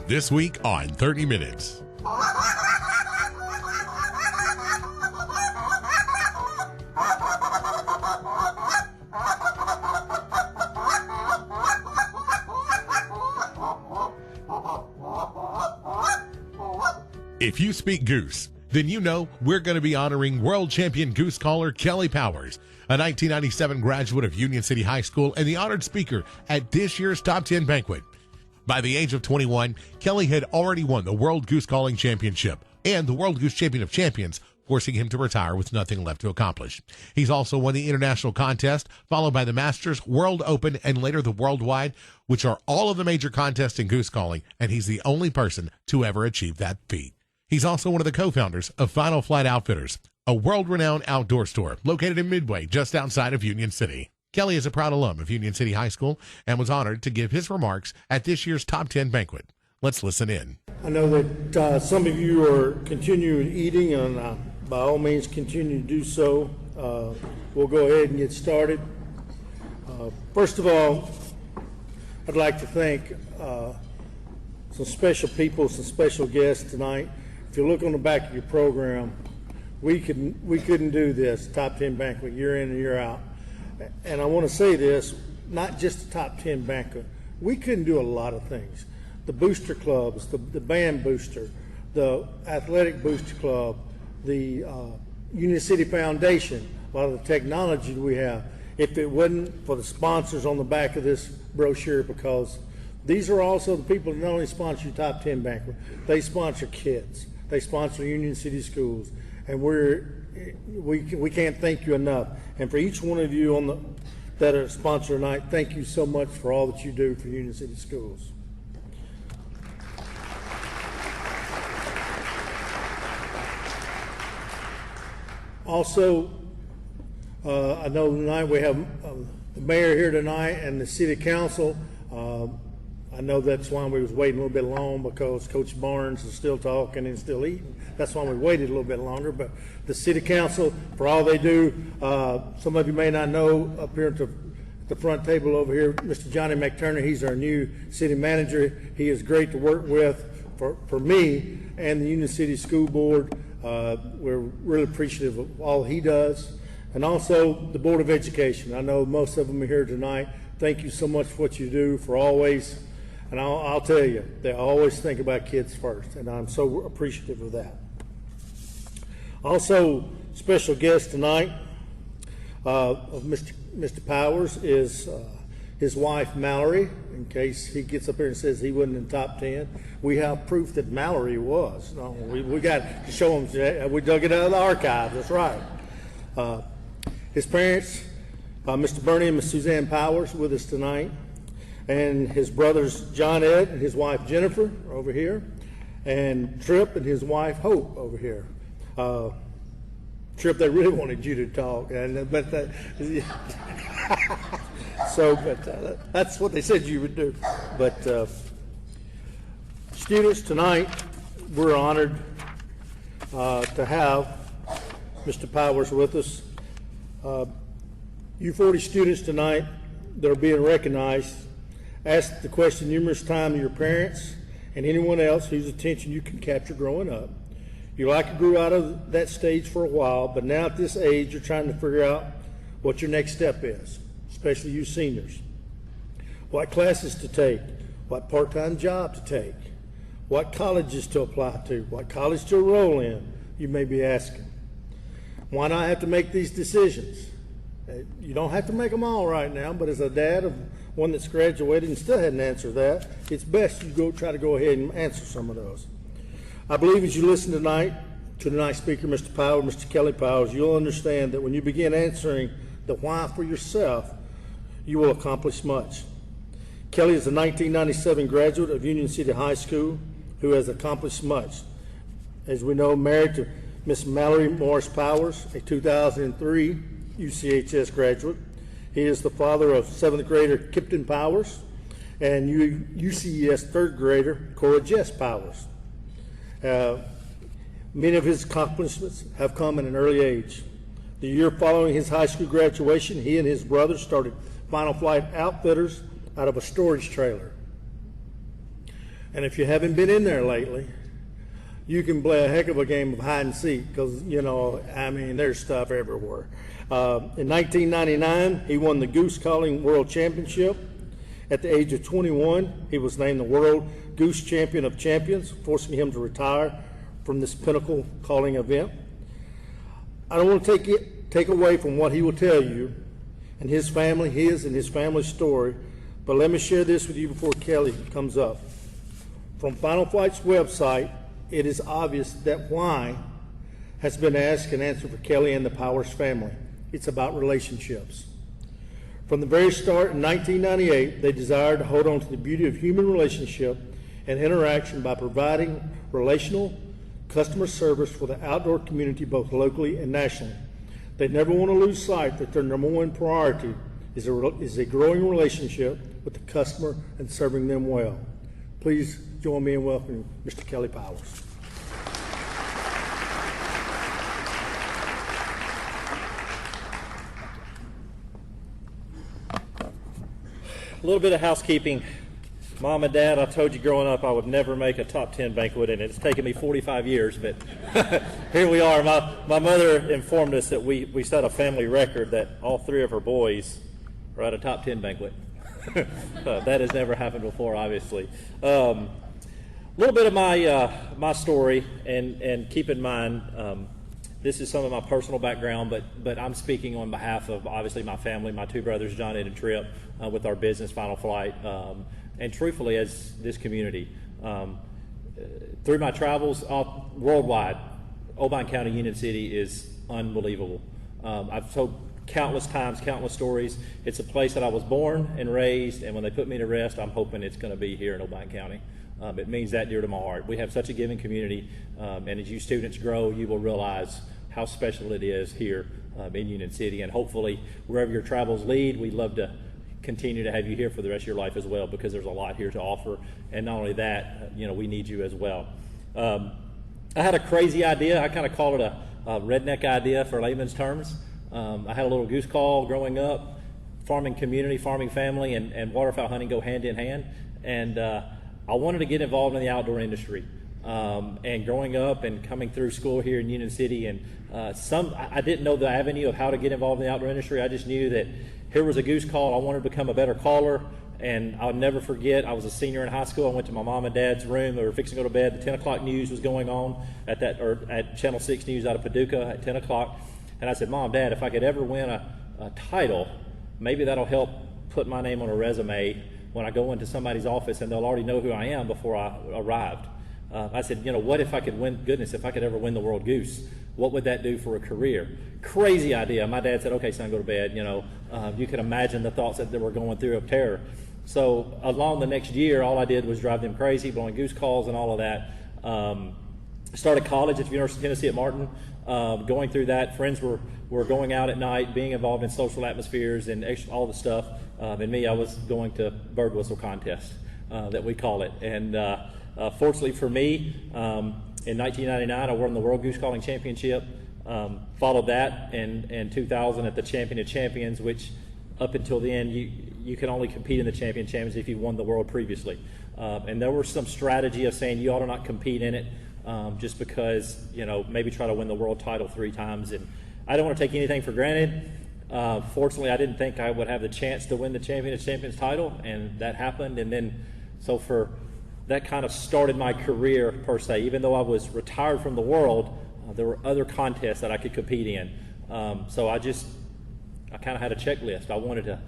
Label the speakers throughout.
Speaker 1: This week on 30 Minutes. If you speak goose, then you know we're going to be honoring world champion goose caller Kelley Powers, a 1997 graduate of Union City High School and the honored speaker at this year's Top 10 Banquet. By the age of 21, Kelley had already won the World Goose Calling Championship and the World Goose Champion of Champions, forcing him to retire with nothing left to accomplish. He's also won the international contest, followed by the Masters, World Open, and later the Worldwide, which are all of the major contests in goose calling, and he's the only person to ever achieve that feat. He's also one of the co-founders of Final Flight Outfitters, a world-renowned outdoor store located in Midway, just outside of Union City. Kelley is a proud alum of Union City High School and was honored to give his remarks at this year's Top 10 Banquet. Let's listen in.
Speaker 2: I know that some of you are continuing eating, and by all means continue to do so. We'll go ahead and get started. First of all, I'd like to thank some special people, some special guests tonight. If you look on the back of your program, we couldn't do this Top 10 Banquet year in and year out. And I want to say this, not just the Top 10 Banquet. We couldn't do a lot of things. The booster clubs, the band booster, the athletic booster club, the Union City Foundation, a lot of the technology we have, if it wasn't for the sponsors on the back of this brochure, because these are also the people that not only sponsor your Top 10 Banquet, they sponsor kids. They sponsor Union City schools, and we can't thank you enough. And for each one of you that are sponsored tonight, thank you so much for all that you do for Union City schools. Also, I know tonight we have the mayor here tonight and the city council. I know that's why we was waiting a little bit long, because Coach Barnes is still talking and still eating. That's why we waited a little bit longer. But the city council, for all they do, some of you may not know, up here at the front table over here, Mr. Johnny McTurner, he's our new city manager. He is great to work with for me and the Union City School Board. We're really appreciative of all he does. And also the Board of Education. I know most of them are here tonight. Thank you so much for what you do, for always. And I'll tell you, they always think about kids first, and I'm so appreciative of that. Also, special guest tonight of Mr. Powers is his wife, Mallory. In case he gets up here and says he wasn't in top 10, we have proof that Mallory was. No, we got to show him. We dug it out of the archives. That's right. His parents, Mr. Bernie and Miss Suzanne Powers, with us tonight. And his brothers John Ed and his wife Jennifer are over here, and Tripp and his wife Hope over here. Tripp, they really wanted you to talk, but that's what they said you would do. But students, tonight we're honored to have Mr. Powers with us. You 40 students tonight that are being recognized, ask the question numerous times to your parents and anyone else whose attention you can capture growing up. You likely grew out of that stage for a while, but now at this age you're trying to figure out what your next step is, especially you seniors. What classes to take, what part-time job to take, what colleges to apply to, what college to enroll in, you may be asking. Why not have to make these decisions? You don't have to make them all right now, but as a dad of one that's graduated and still hadn't answered that, it's best you try to go ahead and answer some of those. I believe as you listen tonight to tonight's speaker, Mr. Powers, Mr. Kelley Powers, you'll understand that when you begin answering the why for yourself, you will accomplish much. Kelley is a 1997 graduate of Union City High School who has accomplished much. As we know, married to Miss Mallory Morris Powers, a 2003 UCHS graduate. He is the father of 7th grader Kipton Powers and UCES 3rd grader Cora Jess Powers. Many of his accomplishments have come at an early age. The year following his high school graduation, he and his brother started Final Flight Outfitters out of a storage trailer. And if you haven't been in there lately, you can play a heck of a game of hide and seek because, there's stuff everywhere. In 1999, he won the Goose Calling World Championship. At the age of 21, he was named the World Goose Champion of Champions, forcing him to retire from this pinnacle calling event. I don't want to take away from what he will tell you and his family's story, but let me share this with you before Kelley comes up. From Final Flight's website, it is obvious that why has been asked and answered for Kelley and the Powers family. It's about relationships. From the very start in 1998, they desired to hold on to the beauty of human relationship and interaction by providing relational customer service for the outdoor community both locally and nationally. They never want to lose sight that their number one priority is a growing relationship with the customer and serving them well. Please join me in welcoming Mr. Kelley Powers.
Speaker 3: A little bit of housekeeping. Mom and Dad, I told you growing up I would never make a top 10 banquet, and it's taken me 45 years, but here we are. My mother informed us that we set a family record that all three of her boys are at a top 10 banquet. That has never happened before, obviously. A little bit of my story, and keep in mind, this is some of my personal background, but I'm speaking on behalf of, obviously, my family, my two brothers, John, Ed, and Trip, with our business, Final Flight, and truthfully, as this community. Through my travels worldwide, Oldbine County, Union City is unbelievable. I've told countless times, countless stories. It's a place that I was born and raised, and when they put me to rest, I'm hoping it's going to be here in Oldbine County. It means that dear to my heart. We have such a giving community, and as you students grow, you will realize how special it is here in Union City, and hopefully wherever your travels lead, we'd love to continue to have you here for the rest of your life as well, because there's a lot here to offer, and not only that, we need you as well. I had a crazy idea. I kind of call it a redneck idea for layman's terms. I had a little goose call growing up. Farming community, farming family, and waterfowl hunting go hand in hand, and I wanted to get involved in the outdoor industry. And growing up and coming through school here in Union City, and I didn't know the avenue of how to get involved in the outdoor industry. I just knew that here was a goose call. I wanted to become a better caller, and I'll never forget, I was a senior in high school. I went to my mom and dad's room. They were fixing to go to bed. The 10 o'clock news was going on at Channel 6 News out of Paducah at 10 o'clock. And I said, Mom, Dad, if I could ever win a title, maybe that'll help put my name on a resume when I go into somebody's office and they'll already know who I am before I arrived. I said, what if I could if I could ever win the World Goose, what would that do for a career? Crazy idea. My dad said, okay, son, go to bed. You can imagine the thoughts that they were going through of terror. So along the next year, all I did was drive them crazy, blowing goose calls and all of that. Started college at the University of Tennessee at Martin. Going through that, friends were going out at night, being involved in social atmospheres and all the stuff. And me, I was going to bird whistle contest, that we call it. And fortunately for me, in 1999, I won the World Goose Calling Championship. Followed that in 2000 at the Champion of Champions, which up until then, you can only compete in the Champions if you won the world previously. And there was some strategy of saying you ought to not compete in it just because, maybe try to win the world title 3 times. And I don't want to take anything for granted. Fortunately, I didn't think I would have the chance to win the Champion of Champions title, and that happened. And then, that kind of started my career per se. Even though I was retired from the world, there were other contests that I could compete in. So I kind of had a checklist. I wanted to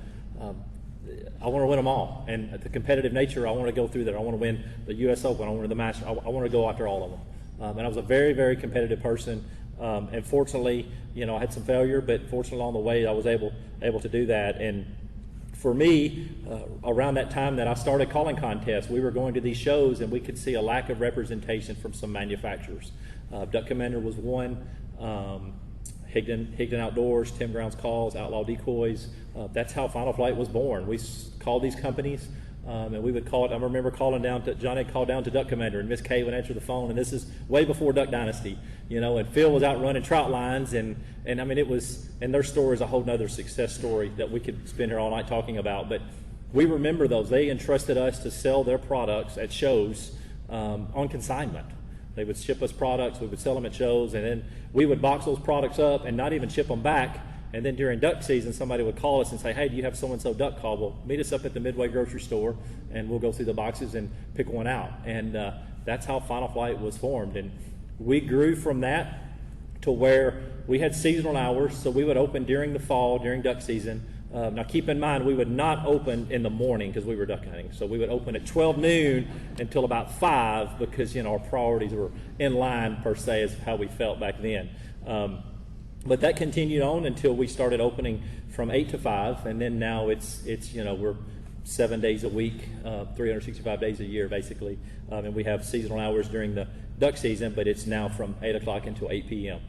Speaker 3: win them all. And the competitive nature, I want to go through that. I want to win the U.S. Open. I want to win the Masters. I want to go after all of them. And I was a very, very competitive person. And fortunately, I had some failure, but fortunately along the way, I was able to do that. And for me, around that time that I started calling contests, we were going to these shows and we could see a lack of representation from some manufacturers. Duck Commander was one, Higdon Outdoors, Tim Brown's Calls, Outlaw Decoys. That's how Final Flight was born. We called these companies, and we would call it. I remember calling down to Johnny, called down to Duck Commander, and Miss Kay would answer the phone. And this is way before Duck Dynasty, and Phil was out running trout lines, and I mean it was. And their story is a whole nother success story that we could spend here all night talking about. But we remember those. They entrusted us to sell their products at shows on consignment. They would ship us products, we would sell them at shows, and then we would box those products up and not even ship them back. And then during duck season, somebody would call us and say, hey, do you have so-and-so duck call? Well, meet us up at the Midway grocery store, and we'll go through the boxes and pick one out. And that's how Final Flight was formed. And we grew from that to where we had seasonal hours, so we would open during the fall, during duck season. Now keep in mind, we would not open in the morning because we were duck hunting. So we would open at 12 noon until about 5 because, our priorities were in line, per se, as how we felt back then. But that continued on until we started opening from 8 to 5, and then now it's we're 7 days a week, 365 days a year, basically. And we have seasonal hours during the duck season, but it's now from 8 o'clock until 8 p.m.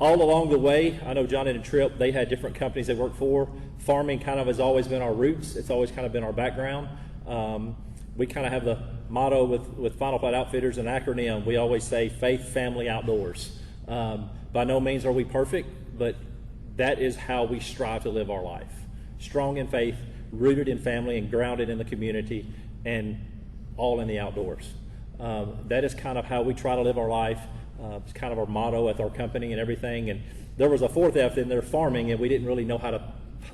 Speaker 3: All along the way, I know John and Tripp, they had different companies they worked for. Farming kind of has always been our roots. It's always kind of been our background. We kind of have the motto with Final Flight Outfitters, an acronym. We always say faith, family, outdoors. By no means are we perfect, but that is how we strive to live our life. Strong in faith, rooted in family, and grounded in the community, and all in the outdoors. That is kind of how we try to live our life. It's kind of our motto at our company and everything. And there was a fourth F in there, farming, and we didn't really know how to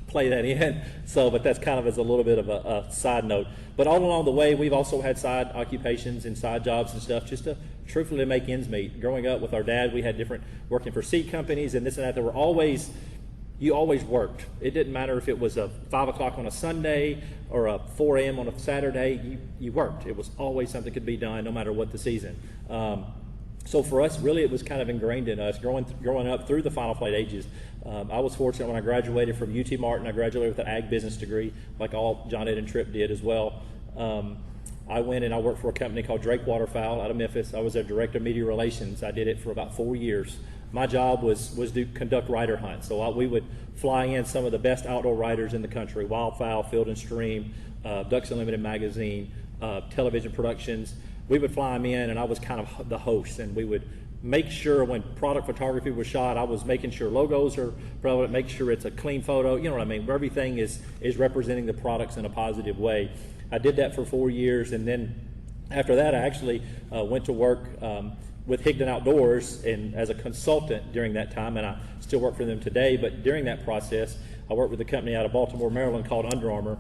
Speaker 3: play that in. But that's kind of as a little bit of a side note. But all along the way, we've also had side occupations and side jobs and stuff just to truthfully make ends meet. Growing up with our dad, we had different working for seed companies and this and that. You always worked. It didn't matter if it was a 5 o'clock on a Sunday or a 4 a.m. on a Saturday, you worked. It was always something could be done no matter what the season. So for us, really, it was kind of ingrained in us growing up through the Final Flight ages. I was fortunate when I graduated from UT Martin. I graduated with an ag business degree, like all John, Ed, and Tripp did as well. I went and I worked for a company called Drake Waterfowl out of Memphis. I was their director of media relations. I did it for about 4 years. My job was to conduct rider hunts. So we would fly in some of the best outdoor riders in the country: wildfowl, field and stream, Ducks Unlimited magazine, television productions. We would fly them in, and I was kind of the host, and we would make sure when product photography was shot, I was making sure logos are prevalent, make sure it's a clean photo, you know what I mean, where everything is representing the products in a positive way. I did that for 4 years, and then after that I actually went to work with Higdon Outdoors and as a consultant during that time, and I still work for them today. But during that process, I worked with a company out of Baltimore, Maryland called Under Armour,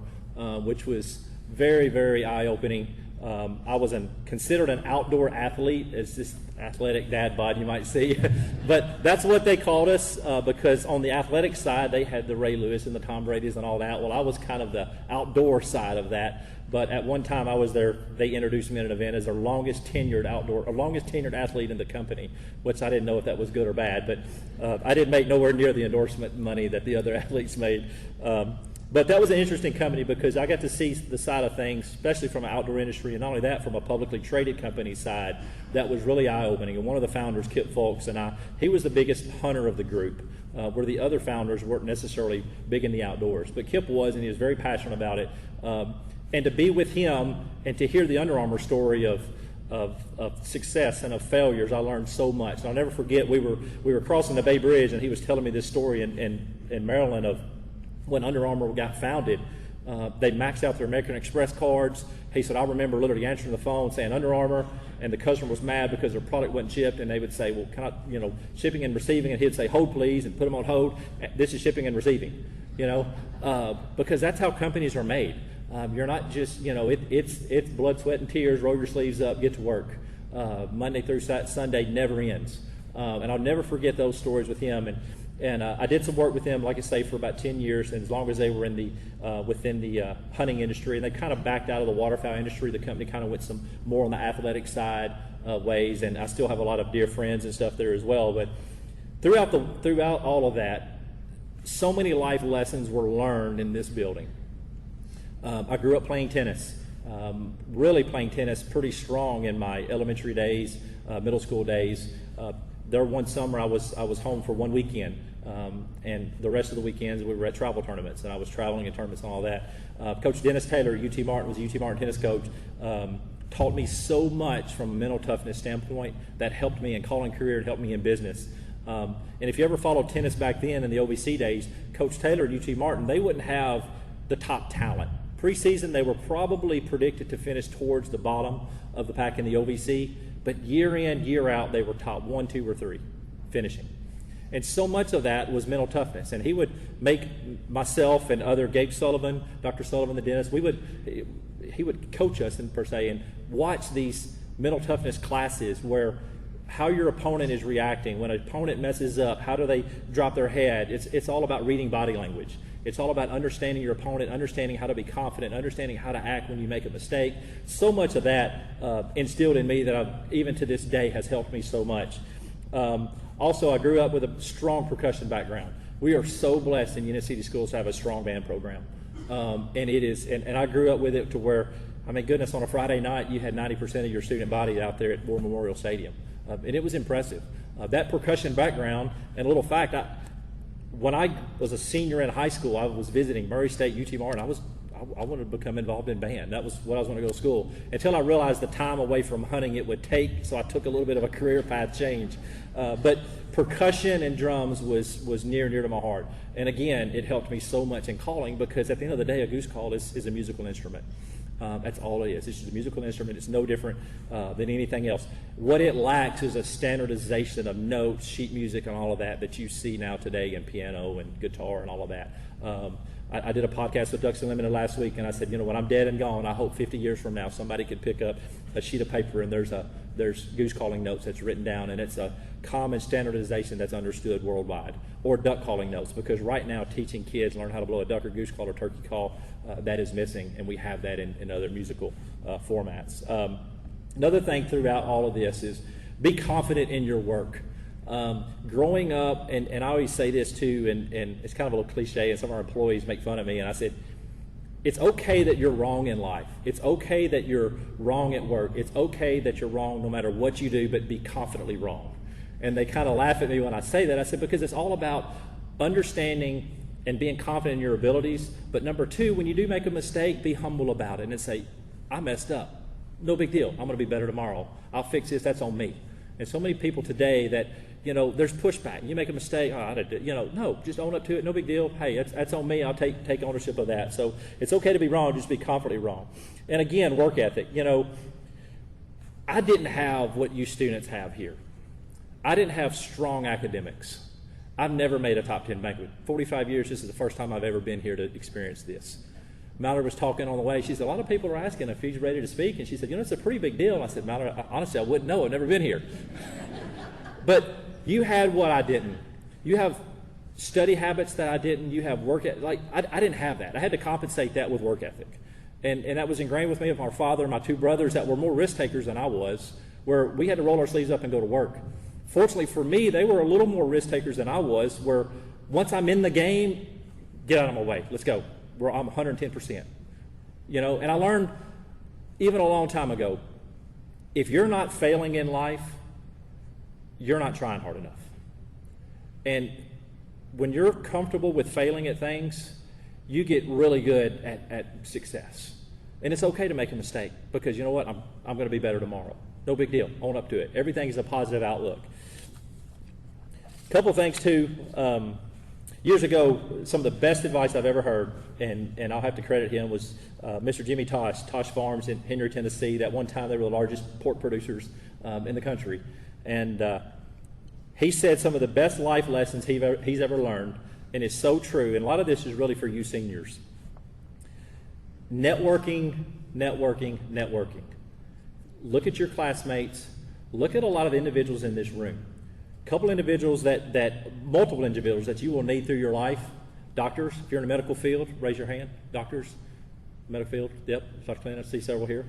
Speaker 3: which was very, very eye-opening. I was considered an outdoor athlete, as this athletic dad bod you might see, but that's what they called us because on the athletic side they had the Ray Lewis and the Tom Brady's and all that. Well, I was kind of the outdoor side of that. But at one time I was there, they introduced me at an event as their longest tenured athlete in the company, which I didn't know if that was good or bad, but I didn't make nowhere near the endorsement money that the other athletes made. But that was an interesting company because I got to see the side of things, especially from an outdoor industry, and not only that, from a publicly traded company side, that was really eye-opening. And one of the founders, Kip Fulks, and he was the biggest hunter of the group, where the other founders weren't necessarily big in the outdoors. But Kip was, and he was very passionate about it. And to be with him and to hear the Under Armour story of success and of failures, I learned so much. And I'll never forget, we were crossing the Bay Bridge, and he was telling me this story in Maryland of when Under Armour got founded. They maxed out their American Express cards. He said, I remember literally answering the phone saying Under Armour, and the customer was mad because their product wasn't shipped, and they would say, well, can I, shipping and receiving, and he'd say, hold please, and put them on hold. This is shipping and receiving, because that's how companies are made. You're not just, it's blood, sweat, and tears, roll your sleeves up, get to work. Monday through Sunday never ends. And I'll never forget those stories with him. And I did some work with them, like I say, for about 10 years, and as long as they were in within the hunting industry, and they kind of backed out of the waterfowl industry. The company kind of went some more on the athletic side ways, and I still have a lot of dear friends and stuff there as well. But throughout all of that, so many life lessons were learned in this building. I grew up playing tennis, really playing tennis pretty strong in my elementary days, middle school days. There one summer I was home for one weekend, and the rest of the weekends we were at travel tournaments, and I was traveling in tournaments and all that. Coach Dennis Taylor, UT Martin, was a UT Martin tennis coach, taught me so much from a mental toughness standpoint that helped me in calling career and helped me in business. And if you ever followed tennis back then in the OVC days, Coach Taylor and UT Martin, they wouldn't have the top talent. Preseason, they were probably predicted to finish towards the bottom of the pack in the OVC, but year in, year out, they were top 1, 2, or 3 finishing. And so much of that was mental toughness. And he would make myself and other, Gabe Sullivan, Dr. Sullivan, the dentist, he would coach us per se and watch these mental toughness classes where how your opponent is reacting. When an opponent messes up, how do they drop their head? It's all about reading body language. It's all about understanding your opponent, understanding how to be confident, understanding how to act when you make a mistake. So much of that instilled in me that even to this day has helped me so much. Also, I grew up with a strong percussion background. We are so blessed in Union City Schools to have a strong band program. And I grew up with it to where, I mean, goodness, on a Friday night, you had 90% of your student body out there at War Memorial Stadium. And it was impressive. That percussion background, and a little fact, when I was a senior in high school, I was visiting Murray State, UT Martin. I wanted to become involved in band. That was what I was going to go to school, until I realized the time away from hunting it would take, so I took a little bit of a career path change. But percussion and drums was near to my heart. And again, it helped me so much in calling, because at the end of the day, a goose call is a musical instrument. That's all it is. It's just a musical instrument. It's no different than anything else. What it lacks is a standardization of notes, sheet music, and all of that you see now today in piano and guitar and all of that. I did a podcast with Ducks Unlimited last week, and I said, when I'm dead and gone, I hope 50 years from now somebody could pick up a sheet of paper and there's goose calling notes that's written down, and it's a common standardization that's understood worldwide. Or duck calling notes, because right now teaching kids learn how to blow a duck or goose call or turkey call, that is missing, and we have that in other musical formats. Another thing throughout all of this is be confident in your work. Growing up, and I always say this too, and it's kind of a little cliche, and some of our employees make fun of me, and I said, it's okay that you're wrong in life. It's okay that you're wrong at work. It's okay that you're wrong no matter what you do, but be confidently wrong. And they kind of laugh at me when I say that. I said, because it's all about understanding and being confident in your abilities. But number two, when you do make a mistake, be humble about it and say, I messed up. No big deal. I'm going to be better tomorrow. I'll fix this. That's on me. And so many people today that, there's pushback. You make a mistake, no, just own up to it. No big deal. Hey, that's on me. I'll take ownership of that. So it's okay to be wrong. Just be confidently wrong. And again, work ethic. I didn't have what you students have here. I didn't have strong academics. I've never made a top 10 banquet. 45 years, this is the first time I've ever been here to experience this. Mallory was talking on the way. She said, a lot of people are asking if he's ready to speak. And she said, it's a pretty big deal. And I said, Mallory, honestly, I wouldn't know. I've never been here. But you had what I didn't. You have study habits that I didn't. You have work ethic. I didn't have that. I had to compensate that with work ethic. And that was ingrained with me, with my father and my two brothers that were more risk takers than I was, where we had to roll our sleeves up and go to work. Fortunately for me, they were a little more risk takers than I was, where once I'm in the game, get out of my way. Let's go. I'm 110%. And I learned even a long time ago, if you're not failing in life, you're not trying hard enough. And when you're comfortable with failing at things, you get really good at success. And it's okay to make a mistake, because you know what? I'm going to be better tomorrow. No big deal. Own up to it. Everything is a positive outlook. A couple of things too. Years ago, some of the best advice I've ever heard, and I'll have to credit him, was Mr. Jimmy Tosh Farms in Henry, Tennessee. That one time they were the largest pork producers in the country. And he said some of the best life lessons he's ever learned, and it's so true. And a lot of this is really for you seniors. Networking. Look at your classmates. Look at a lot of individuals in this room. Multiple individuals that you will need through your life. Doctors, if you're in the medical field, raise your hand. Doctors, medical field, yep. Dr. Clinton, I see several here.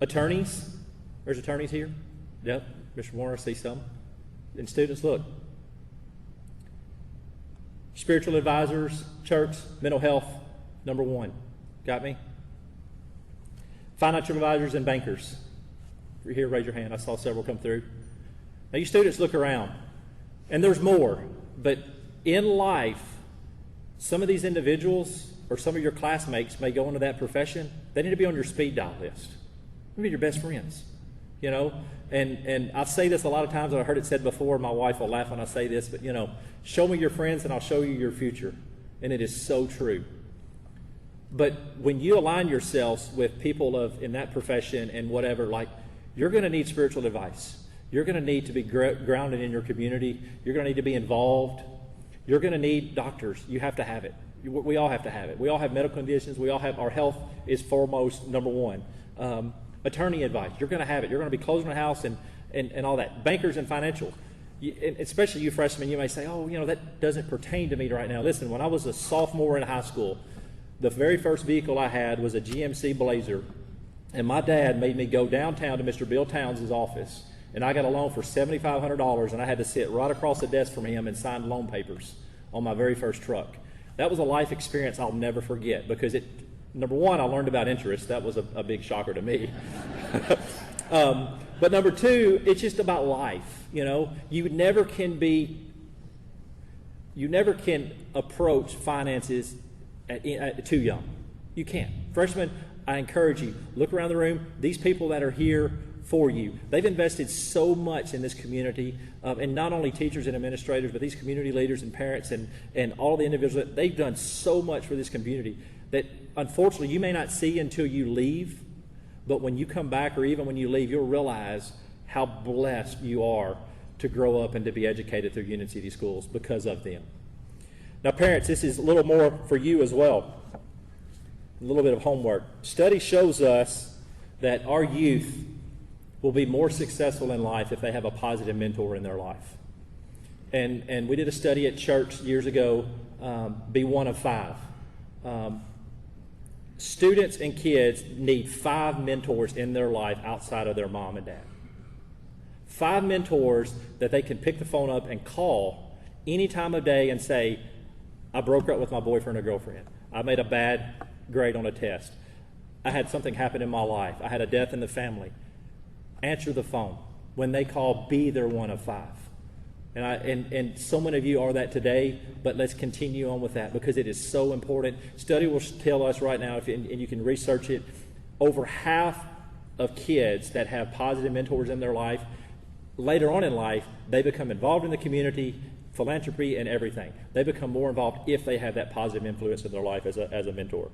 Speaker 3: Attorneys, there's attorneys here. Yep, Mr. Warner, I see some. And students, look. Spiritual advisors, church, mental health, number one. Got me? Financial advisors and bankers. If you're here, raise your hand. I saw several come through. Now, you students, look around. And there's more. But in life, some of these individuals or some of your classmates may go into that profession. They need to be on your speed dial list. They need to be your best friends. you know. And I say this a lot of times, and I heard it said before, my wife will laugh when I say this, but, you know, show me your friends and I'll show you your future. And it is so true. But when you align yourselves with people in that profession and whatever, like, you're going to need spiritual advice. You're going to need to be grounded in your community. You're going to need to be involved. You're going to need doctors. You have to have it. We all have to have it. We all have medical conditions. We all have, our health is foremost, number one. Attorney advice. You're going to have it. You're going to be closing a house and all that. Bankers and financial. Especially you freshmen, you may say, oh, you know, that doesn't pertain to me right now. Listen, when I was a sophomore in high school, the very first vehicle I had was a GMC Blazer, and my dad made me go downtown to Mr. Bill Towns' office, and I got a loan for $7,500, and I had to sit right across the desk from him and sign loan papers on my very first truck. That was a life experience I'll never forget, because number one, I learned about interest. That was a big shocker to me. But number two, it's just about life. You know, you never can approach finances too young. You can't. Freshmen, I encourage you, look around the room. These people that are here for you, they've invested so much in this community, and not only teachers and administrators, but these community leaders and parents and all the individuals. They've done so much for this community that unfortunately you may not see until you leave, but when you come back or even when you leave, you'll realize how blessed you are to grow up and to be educated through Union City Schools because of them. Now, parents, this is a little more for you as well. A little bit of homework. Study shows us that our youth will be more successful in life if they have a positive mentor in their life. And we did a study at church years ago, be one of 5. Students and kids need 5 mentors in their life outside of their mom and dad. 5 mentors that they can pick the phone up and call any time of day and say, I broke up with my boyfriend or girlfriend. I made a bad grade on a test. I had something happen in my life. I had a death in the family. Answer the phone. When they call, be their one of 5. And so many of you are that today, but let's continue on with that because it is so important. Study will tell us right now, and you can research it, over half of kids that have positive mentors in their life, later on in life, they become involved in the community, philanthropy, and everything. They become more involved if they have that positive influence in their life as a mentor.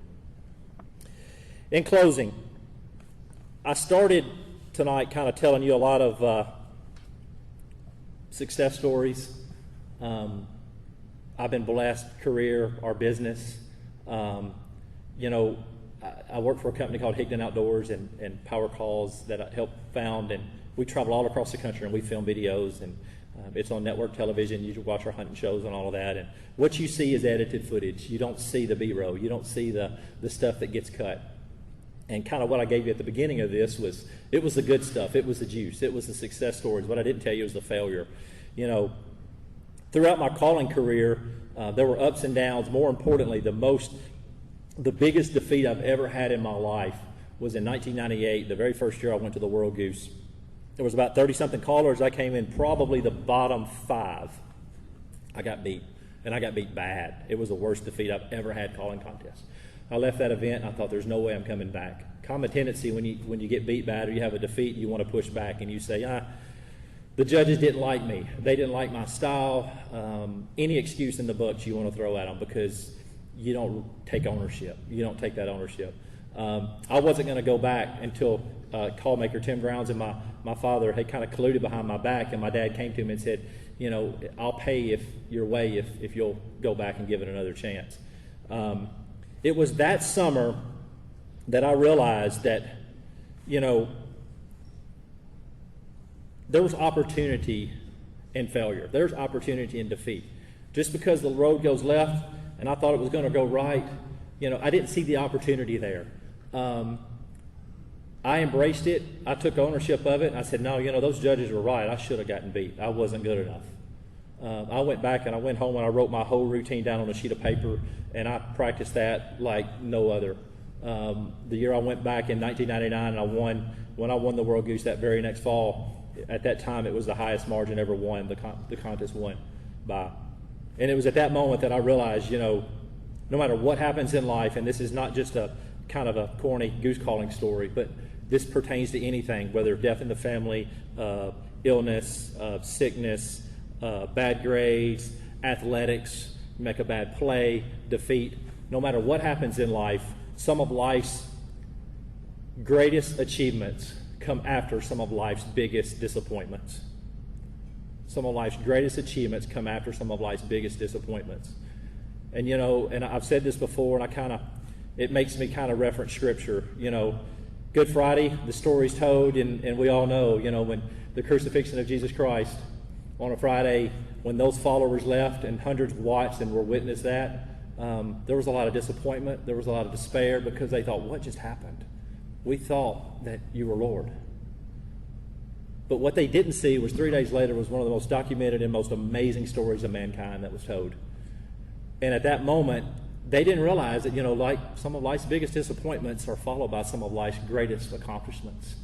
Speaker 3: In closing, I started tonight kind of telling you a lot of success stories. I've been blessed, career, our business. You know, I work for a company called Higdon Outdoors and Power Calls that I helped found, and we travel all across the country and we film videos, and it's on network television. You watch our hunting shows and all of that, and what you see is edited footage. You don't see the B-roll. You don't see the stuff that gets cut. And kind of what I gave you at the beginning of this was, it was the good stuff. It was the juice. It was the success stories. What I didn't tell you was the failure. You know, throughout my calling career, there were ups and downs. More importantly, the biggest defeat I've ever had in my life was in 1998, the very first year I went to the World Goose. There was about 30-something callers. I came in probably the bottom 5. I got beat, and I got beat bad. It was the worst defeat I've ever had calling contests. I left that event, and I thought, there's no way I'm coming back. Common tendency when you get beat bad or you have a defeat, you want to push back, and you say, the judges didn't like me. They didn't like my style. Any excuse in the books you want to throw at them because you don't take ownership. You don't take that ownership. I wasn't going to go back until call maker Tim Grounds and my father had kind of colluded behind my back, and my dad came to him and said, you know, I'll pay your way if you'll go back and give it another chance. It was that summer that I realized that, you know, there was opportunity in failure. There's opportunity in defeat. Just because the road goes left and I thought it was going to go right, you know, I didn't see the opportunity there. I embraced it. I took ownership of it. I said, no, you know, those judges were right. I should have gotten beat. I wasn't good enough. I went back and I went home and I wrote my whole routine down on a sheet of paper, and I practiced that like no other. The year I went back in 1999 and I won, when I won the World Goose that very next fall, at that time it was the highest margin ever won, the contest won by. And it was at that moment that I realized, you know, no matter what happens in life, and this is not just a kind of a corny goose calling story, but this pertains to anything, whether death in the family, illness, sickness, bad grades, athletics, make a bad play, defeat. No matter what happens in life, some of life's greatest achievements come after some of life's biggest disappointments. Some of life's greatest achievements come after some of life's biggest disappointments. And and I've said this before, and it makes me kind of reference scripture. Good Friday, the story's told, and we all know, when the crucifixion of Jesus Christ on a Friday, when those followers left and hundreds watched and were witness that, there was a lot of disappointment, there was a lot of despair, because they thought, what just happened? We thought that you were Lord. But what they didn't see was 3 days later was one of the most documented and most amazing stories of mankind that was told. And at that moment, they didn't realize that, like some of life's biggest disappointments are followed by some of life's greatest accomplishments.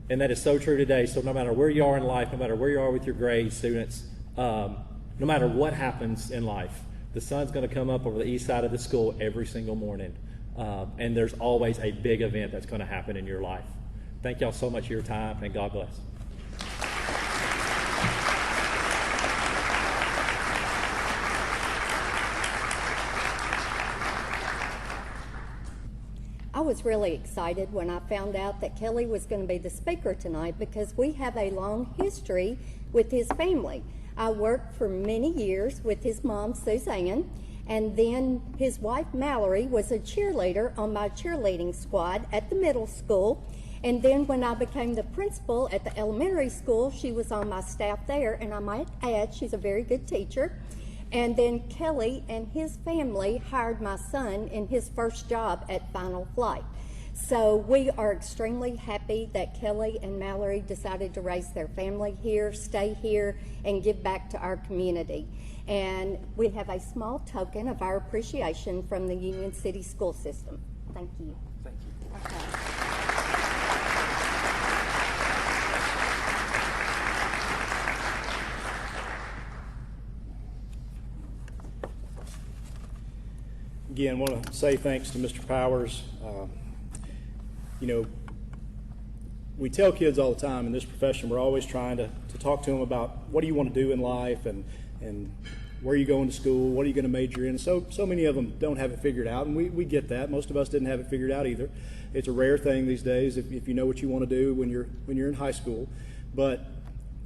Speaker 3: And that is so true today. So no matter where you are in life, no matter where you are with your grades, students, no matter what happens in life, the sun's going to come up over the east side of the school every single morning. And there's always a big event that's going to happen in your life. Thank y'all so much for your time, and God bless.
Speaker 4: I was really excited when I found out that Kelley was going to be the speaker tonight, because we have a long history with his family. I worked for many years with his mom, Suzanne, and then his wife, Mallory, was a cheerleader on my cheerleading squad at the middle school. And then when I became the principal at the elementary school, she was on my staff there, and I might add, she's a very good teacher. And then Kelley and his family hired my son in his first job at Final Flight. So we are extremely happy that Kelley and Mallory decided to raise their family here, stay here, and give back to our community. And we have a small token of our appreciation from the Union City School System. Thank you.
Speaker 3: Thank you.
Speaker 4: Okay.
Speaker 5: Again, I want to say thanks to Mr. Powers. We tell kids all the time in this profession, we're always trying to talk to them about what do you want to do in life, and where are you going to school, what are you going to major in. So many of them don't have it figured out, and we get that. Most of us didn't have it figured out either. It's a rare thing these days if you know what you want to do when you're in high school. But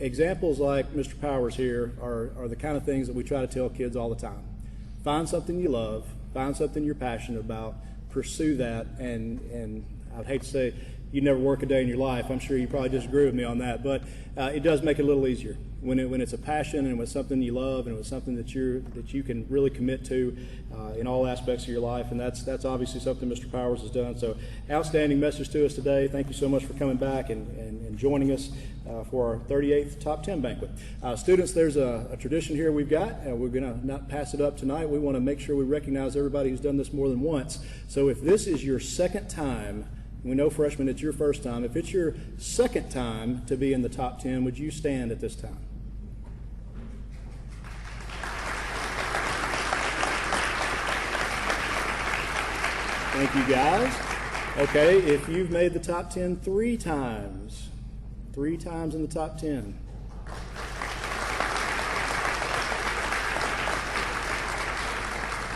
Speaker 5: examples like Mr. Powers here are the kind of things that we try to tell kids all the time. Find something you love. Find something you're passionate about, pursue that, and I'd hate to say you never work a day in your life. I'm sure you probably disagree with me on that, but it does make it a little easier when it's a passion and it's something you love and it's something that you can really commit to in all aspects of your life, and that's obviously something Mr. Powers has done. So outstanding message to us today. Thank you so much for coming back and joining us for our 38th Top 10 Banquet. Students, there's a tradition here we've got. We're going to not pass it up tonight. We want to make sure we recognize everybody who's done this more than once. So if this is your second time, we know freshmen it's your first time. If it's your second time to be in the top 10, would you stand at this time? Thank you, guys. Okay, if you've made the top 10 three times in the top 10.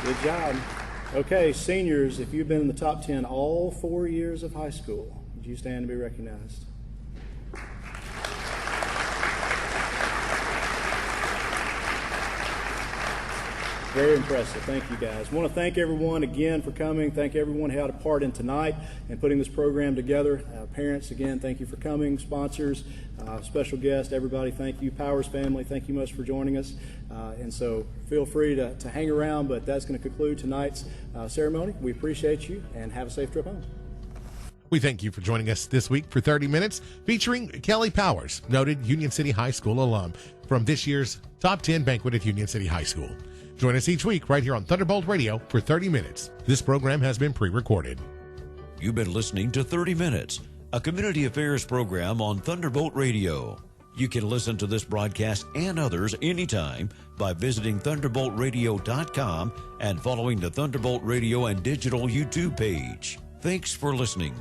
Speaker 5: Good job. Okay, seniors, if you've been in the top 10 all 4 years of high school, would you stand to be recognized? Very impressive. Thank you, guys. I want to thank everyone again for coming. Thank everyone who had a part in tonight and putting this program together. Parents, again, thank you for coming. Sponsors, special guests, everybody, thank you. Powers family, thank you much for joining us. And so feel free to hang around, but that's going to conclude tonight's ceremony. We appreciate you, and have a safe trip home.
Speaker 1: We thank you for joining us this week for 30 Minutes, featuring Kelley Powers, noted Union City High School alum, from this year's Top 10 Banquet at Union City High School. Join us each week right here on Thunderbolt Radio for 30 Minutes. This program has been pre-recorded.
Speaker 6: You've been listening to 30 Minutes, a community affairs program on Thunderbolt Radio. You can listen to this broadcast and others anytime by visiting thunderboltradio.com and following the Thunderbolt Radio and Digital YouTube page. Thanks for listening.